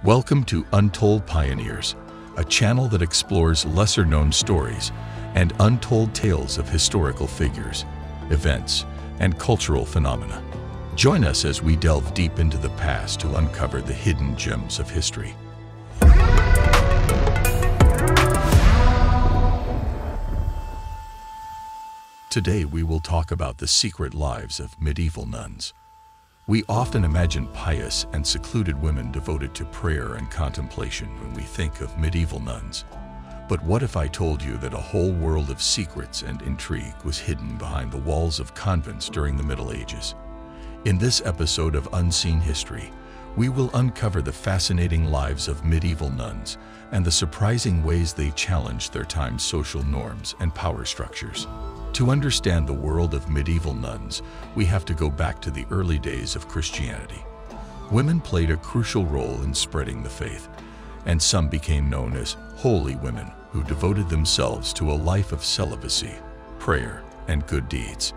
Welcome to Untold Pioneers, a channel that explores lesser-known stories and untold tales of historical figures, events, and cultural phenomena. Join us as we delve deep into the past to uncover the hidden gems of history. Today we will talk about the secret lives of medieval nuns. We often imagine pious and secluded women devoted to prayer and contemplation when we think of medieval nuns. But what if I told you that a whole world of secrets and intrigue was hidden behind the walls of convents during the Middle Ages? In this episode of Unseen History, we will uncover the fascinating lives of medieval nuns and the surprising ways they challenged their time's social norms and power structures. To understand the world of medieval nuns, we have to go back to the early days of Christianity. Women played a crucial role in spreading the faith, and some became known as holy women who devoted themselves to a life of celibacy, prayer, and good deeds.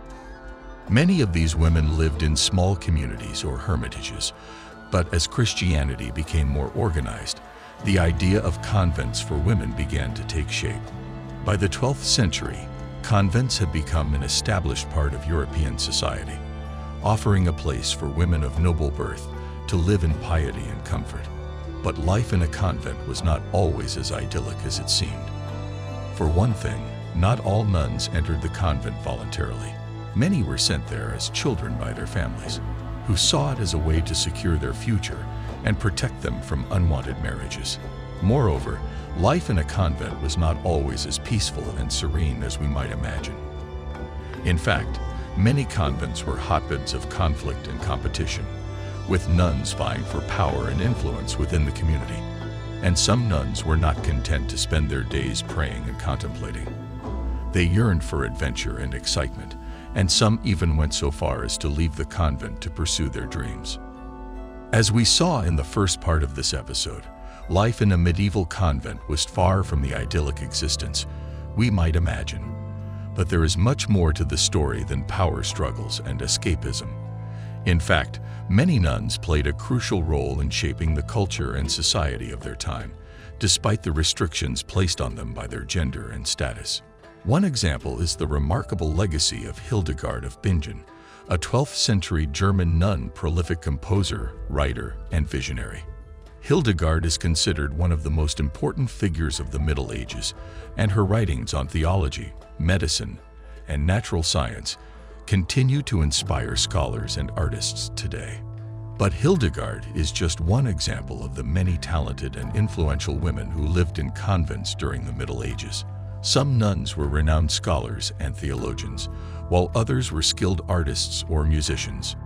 Many of these women lived in small communities or hermitages, but as Christianity became more organized, the idea of convents for women began to take shape. By the 12th century, convents had become an established part of European society, offering a place for women of noble birth to live in piety and comfort. But life in a convent was not always as idyllic as it seemed. For one thing, not all nuns entered the convent voluntarily. Many were sent there as children by their families, who saw it as a way to secure their future and protect them from unwanted marriages. Moreover, life in a convent was not always as peaceful and serene as we might imagine. In fact, many convents were hotbeds of conflict and competition, with nuns vying for power and influence within the community. And some nuns were not content to spend their days praying and contemplating. They yearned for adventure and excitement, and some even went so far as to leave the convent to pursue their dreams. As we saw in the first part of this episode, life in a medieval convent was far from the idyllic existence we might imagine. But there is much more to the story than power struggles and escapism. In fact, many nuns played a crucial role in shaping the culture and society of their time, despite the restrictions placed on them by their gender and status. One example is the remarkable legacy of Hildegard of Bingen, a 12th century German nun, prolific composer, writer, and visionary. Hildegard is considered one of the most important figures of the Middle Ages, and her writings on theology, medicine, and natural science continue to inspire scholars and artists today. But Hildegard is just one example of the many talented and influential women who lived in convents during the Middle Ages. Some nuns were renowned scholars and theologians, while others were skilled artists or musicians.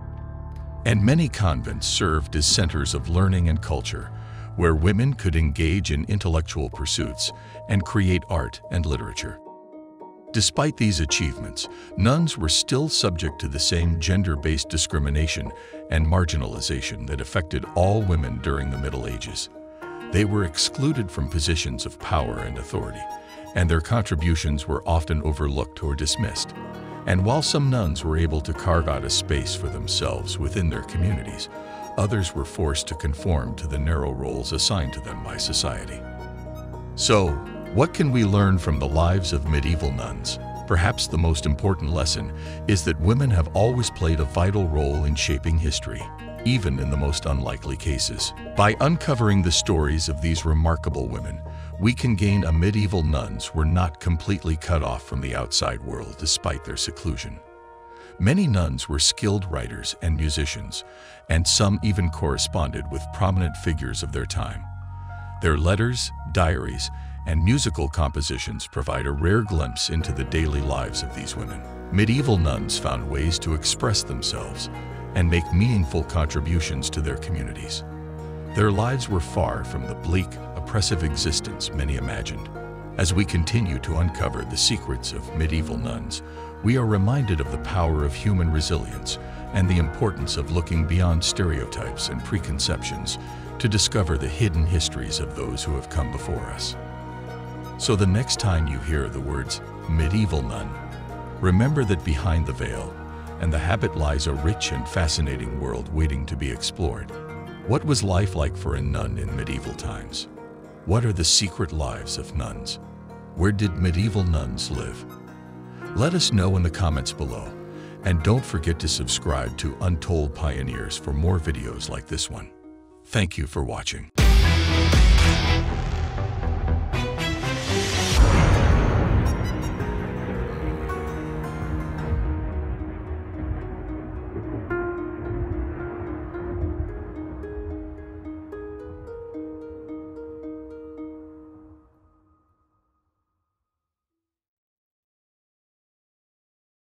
And many convents served as centers of learning and culture, where women could engage in intellectual pursuits and create art and literature. Despite these achievements, nuns were still subject to the same gender-based discrimination and marginalization that affected all women during the Middle Ages. They were excluded from positions of power and authority, and their contributions were often overlooked or dismissed. And while some nuns were able to carve out a space for themselves within their communities, others were forced to conform to the narrow roles assigned to them by society. So, what can we learn from the lives of medieval nuns? Perhaps the most important lesson is that women have always played a vital role in shaping history, even in the most unlikely cases. By uncovering the stories of these remarkable women, we can gain a medieval nuns were not completely cut off from the outside world despite their seclusion. Many nuns were skilled writers and musicians, and some even corresponded with prominent figures of their time. Their letters, diaries, and musical compositions provide a rare glimpse into the daily lives of these women. Medieval nuns found ways to express themselves and make meaningful contributions to their communities. Their lives were far from the bleak, oppressive existence many imagined. As we continue to uncover the secrets of medieval nuns, we are reminded of the power of human resilience and the importance of looking beyond stereotypes and preconceptions to discover the hidden histories of those who have come before us. So the next time you hear the words medieval nun, remember that behind the veil and the habit lies a rich and fascinating world waiting to be explored. What was life like for a nun in medieval times? What are the secret lives of nuns? Where did medieval nuns live? Let us know in the comments below. And don't forget to subscribe to Untold Pioneers for more videos like this one. Thank you for watching.